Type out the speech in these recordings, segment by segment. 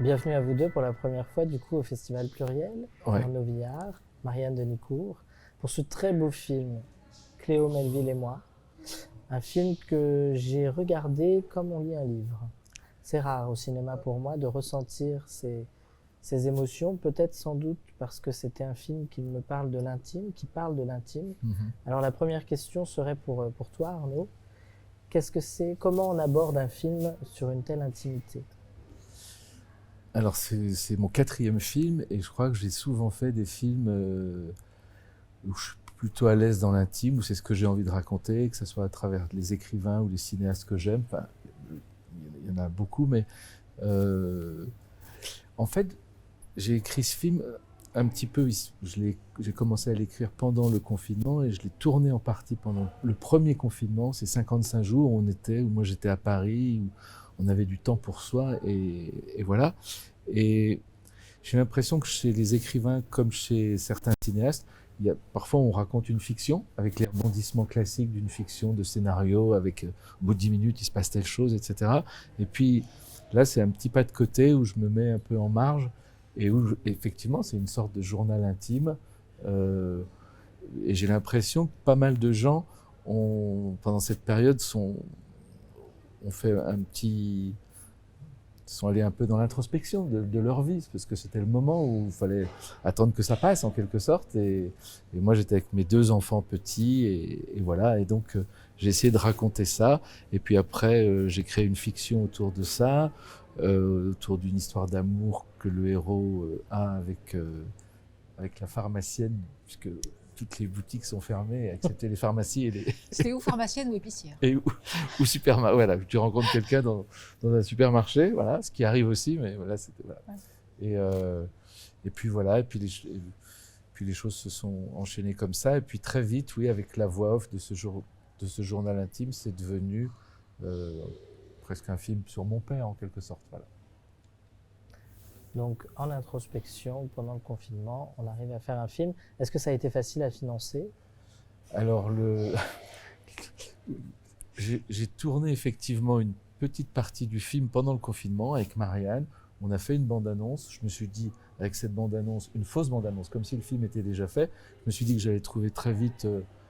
Bienvenue à vous deux pour la première fois du coup au Festival Pluriel, Ouais. Arnaud Villard, Marianne Denicourt, pour ce très beau film, Cléo, Melville et moi. Un film que j'ai regardé comme on lit un livre. C'est rare au cinéma pour moi de ressentir ces émotions, peut-être sans doute parce que c'était un film qui me parle de l'intime, qui parle de l'intime. Alors la première question serait pour toi Arnaud, qu'est-ce que c'est, comment on aborde un film sur une telle intimité? Alors c'est mon 4e film et je crois que j'ai souvent fait des films où je suis plutôt à l'aise dans l'intime, où c'est ce que j'ai envie de raconter, que ce soit à travers les écrivains ou les cinéastes que j'aime. Enfin, il y en a beaucoup, mais en fait, j'ai écrit ce film un petit peu. J'ai commencé à l'écrire pendant le confinement et je l'ai tourné en partie pendant le premier confinement. C'est 55 jours où moi j'étais à Paris, où on avait du temps pour soi et voilà. Et j'ai l'impression que chez les écrivains, comme chez certains cinéastes, parfois on raconte une fiction avec les rebondissements classiques d'une fiction, de scénario, avec au bout de 10 minutes il se passe telle chose, etc. Et puis là c'est un petit pas de côté où je me mets un peu en marge et où effectivement c'est une sorte de journal intime. Et j'ai l'impression que pas mal de gens pendant cette période ont fait sont allés un peu dans l'introspection de leur vie, parce que c'était le moment où il fallait attendre que ça passe en quelque sorte. Et moi j'étais avec mes 2 enfants petits et voilà. Et donc j'ai essayé de raconter ça. Et puis après j'ai créé une fiction autour de ça, autour d'une histoire d'amour que le héros a avec la pharmacienne, puisque toutes les boutiques sont fermées, excepté les pharmacies et les... C'était ou pharmacienne ou épicière. Et ou supermarché. Voilà, tu rencontres quelqu'un dans un supermarché, voilà, ce qui arrive aussi, mais voilà, c'était voilà. Ouais. Et puis voilà, et puis les choses se sont enchaînées comme ça, et puis très vite, oui, avec la voix off de ce journal intime, c'est devenu presque un film sur mon père en quelque sorte, voilà. Donc, en introspection, pendant le confinement, on arrive à faire un film. Est-ce que ça a été facile à financer? Alors, j'ai tourné effectivement une petite partie du film pendant le confinement avec Marianne. On a fait une bande-annonce. Je me suis dit, avec cette bande-annonce, une fausse bande-annonce, comme si le film était déjà fait, je me suis dit que j'allais trouver très vite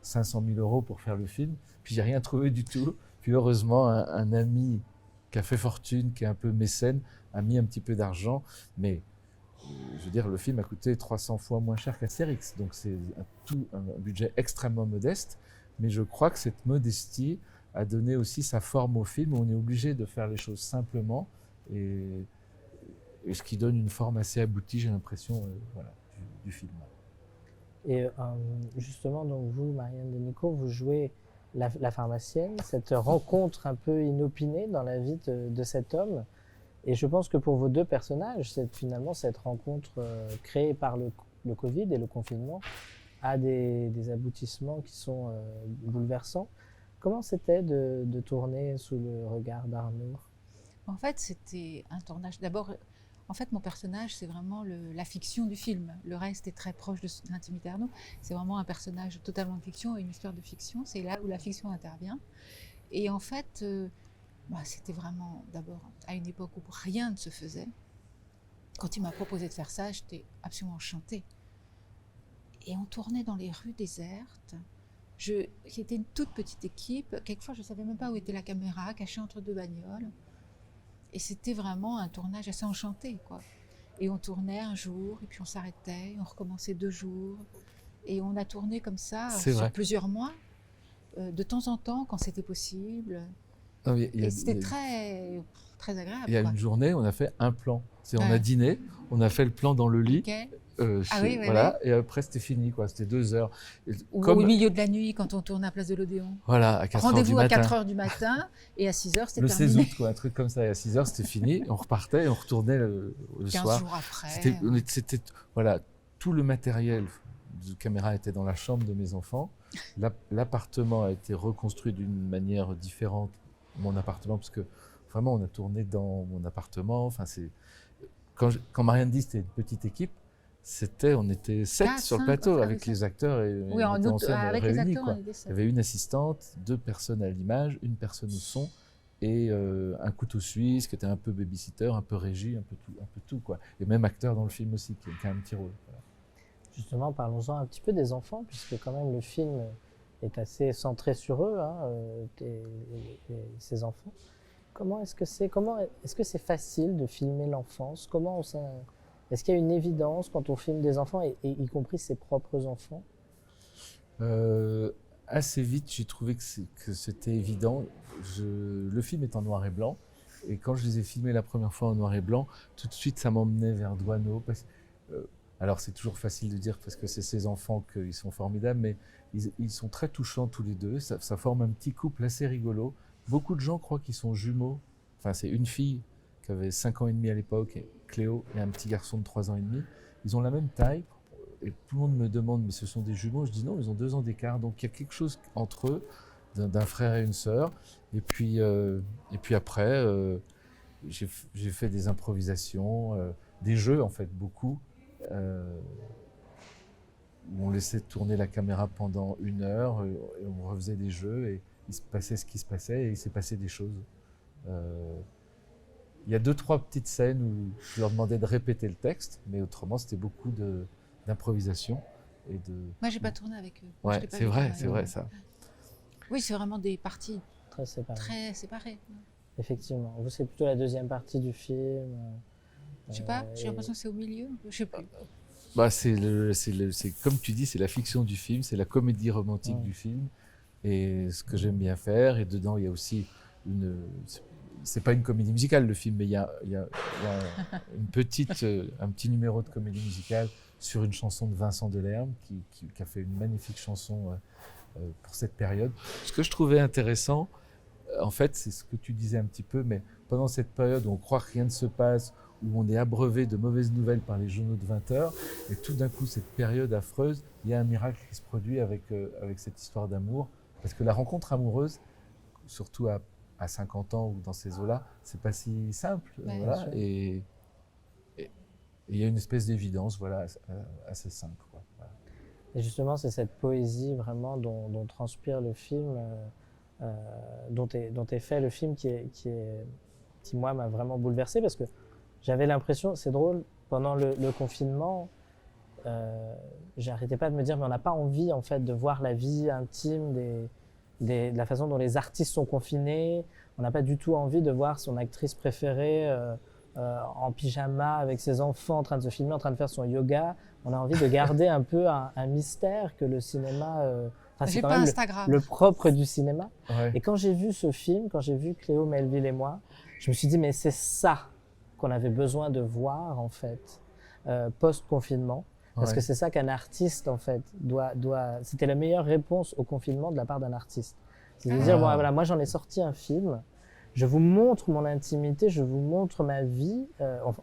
500 000 euros pour faire le film. Puis, j'ai rien trouvé du tout. Puis, heureusement, un ami qui a fait fortune, qui est un peu mécène, a mis un petit peu d'argent, mais je veux dire, le film a coûté 300 fois moins cher qu'Astérix, donc c'est un budget extrêmement modeste, mais je crois que cette modestie a donné aussi sa forme au film, où on est obligé de faire les choses simplement, et ce qui donne une forme assez aboutie, j'ai l'impression, voilà, du film. Et justement, donc vous, Marianne Denicourt, vous jouez la pharmacienne, cette rencontre un peu inopinée dans la vie de cet homme. Et je pense que pour vos 2 personnages, finalement cette rencontre créée par le Covid et le confinement a des aboutissements qui sont bouleversants. Comment c'était de tourner sous le regard d'Arnaud? En fait, c'était un tournage. D'abord, en fait, mon personnage, c'est vraiment la fiction du film. Le reste est très proche de l'intimité d'Arnaud. C'est vraiment un personnage totalement de fiction et une histoire de fiction. C'est là où la fiction intervient. Et en fait, c'était vraiment, d'abord, à une époque où rien ne se faisait. Quand il m'a proposé de faire ça, j'étais absolument enchantée. Et on tournait dans les rues désertes. C'était une toute petite équipe. Quelquefois, je ne savais même pas où était la caméra, cachée entre 2 bagnoles. Et c'était vraiment un tournage assez enchanté, quoi. Et on tournait un jour, et puis on s'arrêtait, on recommençait 2 jours. Et on a tourné comme ça sur plusieurs mois, de temps en temps, quand c'était possible. Et c'était très, très agréable. Il y a une journée, on a fait un plan. On a dîné, on a fait le plan dans le lit. Okay. Voilà, et après c'était fini, quoi. C'était 2 heures. Ou au milieu de la nuit, quand on tourne à Place de l'Odéon. Voilà, à 4 heures du matin. Rendez-vous à 4 heures du matin, et à 6 heures, c'était terminé. Le 16 août, quoi, un truc comme ça. Et à 6 heures, c'était fini. On repartait et on retournait le 15 soir. 15 jours après. C'était, voilà, tout le matériel de caméra était dans la chambre de mes enfants. L'appartement a été reconstruit d'une manière différente, mon appartement, parce que vraiment, on a tourné dans mon appartement. Enfin, quand Marianne dit que c'était une petite équipe, on était 7 sur le plateau avec les acteurs et oui, en scène avec réunis, les acteurs, quoi. Il y avait une assistante, 2 personnes à l'image, 1 personne au son et un couteau suisse qui était un peu babysitter, un peu régie, un peu tout quoi. Et même acteur dans le film aussi, qui a un petit rôle. Voilà. Justement, parlons-en un petit peu des enfants, puisque quand même le film est assez centré sur eux, hein, ces enfants. Est-ce que c'est facile de filmer l'enfance? Est-ce qu'il y a une évidence quand on filme des enfants, et y compris ses propres enfants? Assez vite, j'ai trouvé que c'était évident. Le film est en noir et blanc, et quand je les ai filmés la première fois en noir et blanc, tout de suite ça m'emmenait vers Doisneau. Alors c'est toujours facile de dire parce que c'est ses enfants qu'ils sont formidables, mais ils sont très touchants tous les deux. Ça forme un petit couple assez rigolo. Beaucoup de gens croient qu'ils sont jumeaux. Enfin, c'est une fille qui avait 5 ans et demi à l'époque, Cléo, et un petit garçon de 3 ans et demi. Ils ont la même taille. Et tout le monde me demande, mais ce sont des jumeaux? Je dis non, ils ont 2 ans d'écart. Donc il y a quelque chose entre eux, d'un frère et une sœur. Et puis après, j'ai fait des improvisations, des jeux en fait, beaucoup. Où on laissait tourner la caméra pendant 1 heure, et on refaisait des jeux, et il se passait ce qui se passait, et il s'est passé des choses. Il y a 2-3 petites scènes où je leur demandais de répéter le texte, mais autrement c'était beaucoup d'improvisation. Moi, j'ai pas tourné avec eux. Ouais, c'est vrai ça. Oui, c'est vraiment des parties Très séparées. très séparées. Effectivement. Vous, c'est plutôt la deuxième partie du film. Je sais pas, j'ai l'impression que c'est au milieu. Je sais plus. Bah, c'est comme tu dis, c'est la fiction du film, c'est la comédie romantique du film, et ce que j'aime bien faire. Et dedans, il y a aussi c'est pas une comédie musicale le film, mais il y a un petit numéro de comédie musicale sur une chanson de Vincent Delerme qui a fait une magnifique chanson pour cette période. Ce que je trouvais intéressant, en fait, c'est ce que tu disais un petit peu, mais pendant cette période où on croit que rien ne se passe, où on est abreuvé de mauvaises nouvelles par les journaux de 20 heures, et tout d'un coup, cette période affreuse, il y a un miracle qui se produit avec cette histoire d'amour, parce que la rencontre amoureuse, surtout à 50 ans ou dans ces eaux-là, c'est pas si simple, voilà, et il y a une espèce d'évidence, voilà, assez simple, quoi. Voilà. Et justement, c'est cette poésie vraiment dont transpire le film, dont est fait le film, qui moi m'a vraiment bouleversé, parce que j'avais l'impression, c'est drôle, pendant le confinement, j'arrêtais pas de me dire, mais on n'a pas envie en fait de voir la vie intime de la façon dont les artistes sont confinés. On n'a pas du tout envie de voir son actrice préférée en pyjama avec ses enfants en train de se filmer, en train de faire son yoga. On a envie de garder un peu un mystère que le cinéma... c'est quand même le propre du cinéma. Ouais. Et quand j'ai vu ce film, quand j'ai vu Cléo, Melville et moi, je me suis dit, mais c'est ça qu'on avait besoin de voir, en fait, post-confinement. Parce que c'est ça qu'un artiste, en fait, doit... C'était la meilleure réponse au confinement de la part d'un artiste. C'est de dire, bon, voilà, moi j'en ai sorti un film, je vous montre mon intimité, je vous montre ma vie,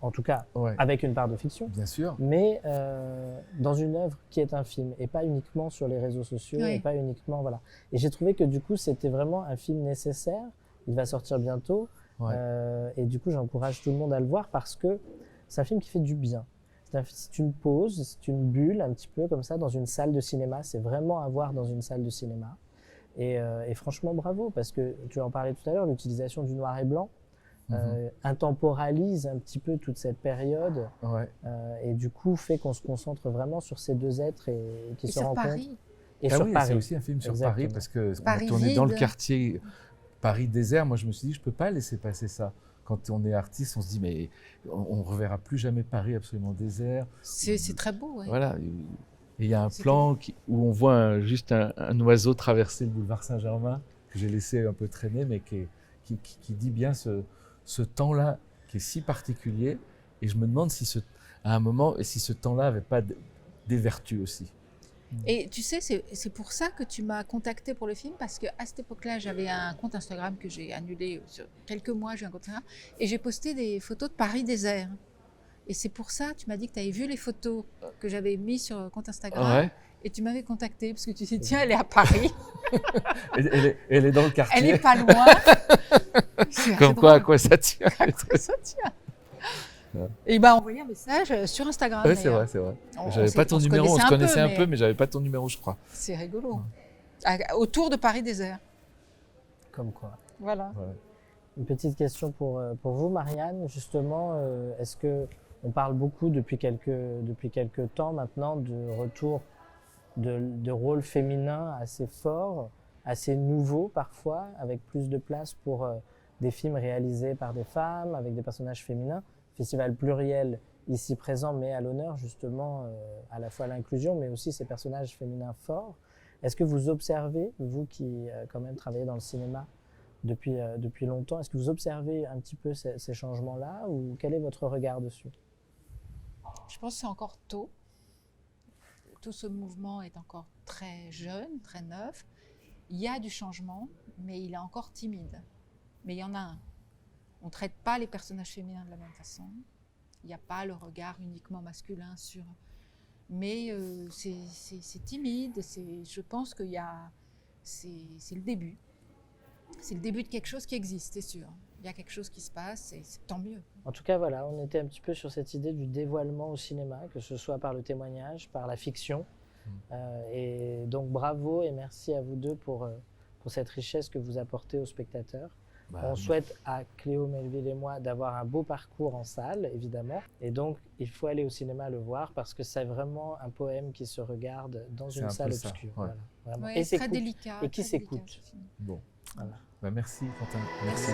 en tout cas, avec une part de fiction. Bien sûr. Mais dans une œuvre qui est un film, et pas uniquement sur les réseaux sociaux, et pas uniquement, voilà. Et j'ai trouvé que du coup, c'était vraiment un film nécessaire. Il va sortir bientôt. Et du coup, j'encourage tout le monde à le voir, parce que c'est un film qui fait du bien. C'est une pause, c'est une bulle un petit peu comme ça dans une salle de cinéma. C'est vraiment à voir dans une salle de cinéma. Et franchement, bravo, parce que tu en parlais tout à l'heure, l'utilisation du noir et blanc intemporalise un petit peu toute cette période, et du coup fait qu'on se concentre vraiment sur ces deux êtres qui se rencontrent. Paris. Et sur Paris. C'est aussi un film sur Paris, parce que Paris on est dans le vide. quartier Paris désert. Moi, je me suis dit, je peux pas laisser passer ça. Quand on est artiste, on se dit, mais on ne reverra plus jamais Paris absolument désert. C'est très beau, ouais. Voilà. Et il y a un plan où on voit juste un oiseau traverser le boulevard Saint-Germain, que j'ai laissé un peu traîner, mais qui dit bien ce temps-là, qui est si particulier. Et je me demande à un moment, si ce temps-là n'avait pas des vertus aussi. Et tu sais, c'est pour ça que tu m'as contacté pour le film, parce qu'à cette époque-là, j'avais un compte Instagram que j'ai annulé sur quelques mois, j'ai un compte Instagram, et j'ai posté des photos de Paris désert. Et c'est pour ça, tu m'as dit que tu avais vu les photos que j'avais mises sur le compte Instagram, et tu m'avais contacté, parce que tu t'es dit, tiens, elle est à Paris. elle est dans le quartier. Elle n'est pas loin. Comme quoi, à quoi ça tient. À quoi ça tient. Et il m'a envoyé un message sur Instagram. Oui, c'est vrai, c'est vrai. J'avais pas ton numéro, on se connaissait un peu, mais j'avais pas ton numéro, je crois. C'est rigolo. Autour de Paris désert. Comme quoi. Voilà. Une petite question pour vous, Marianne. Justement, est-ce que on parle beaucoup depuis quelques temps maintenant de retour de rôles féminins assez forts, assez nouveaux parfois, avec plus de place pour des films réalisés par des femmes, avec des personnages féminins. Festival pluriel ici présent met à l'honneur justement à la fois l'inclusion, mais aussi ces personnages féminins forts. Est-ce que vous observez, vous qui quand même travaillez dans le cinéma depuis longtemps, est-ce que vous observez un petit peu ces changements-là ou quel est votre regard dessus? Je pense que c'est encore tôt. Tout ce mouvement est encore très jeune, très neuf. Il y a du changement, mais il est encore timide. Mais il y en a un. On ne traite pas les personnages féminins de la même façon. Il n'y a pas le regard uniquement masculin sur... Mais c'est timide. Je pense qu'il y a... C'est le début. C'est le début de quelque chose qui existe, c'est sûr. Il y a quelque chose qui se passe et c'est tant mieux. En tout cas, voilà, on était un petit peu sur cette idée du dévoilement au cinéma, que ce soit par le témoignage, par la fiction. Et donc bravo et merci à vous deux pour cette richesse que vous apportez aux spectateurs. On souhaite à Cléo Melville et moi d'avoir un beau parcours en salle, évidemment. Et donc, il faut aller au cinéma le voir parce que c'est vraiment un poème qui se regarde dans une salle obscure. Ouais. Voilà, vraiment. Ouais, Et très délicat. Et qui s'écoute. Bon. Voilà. Merci, Quentin. Merci.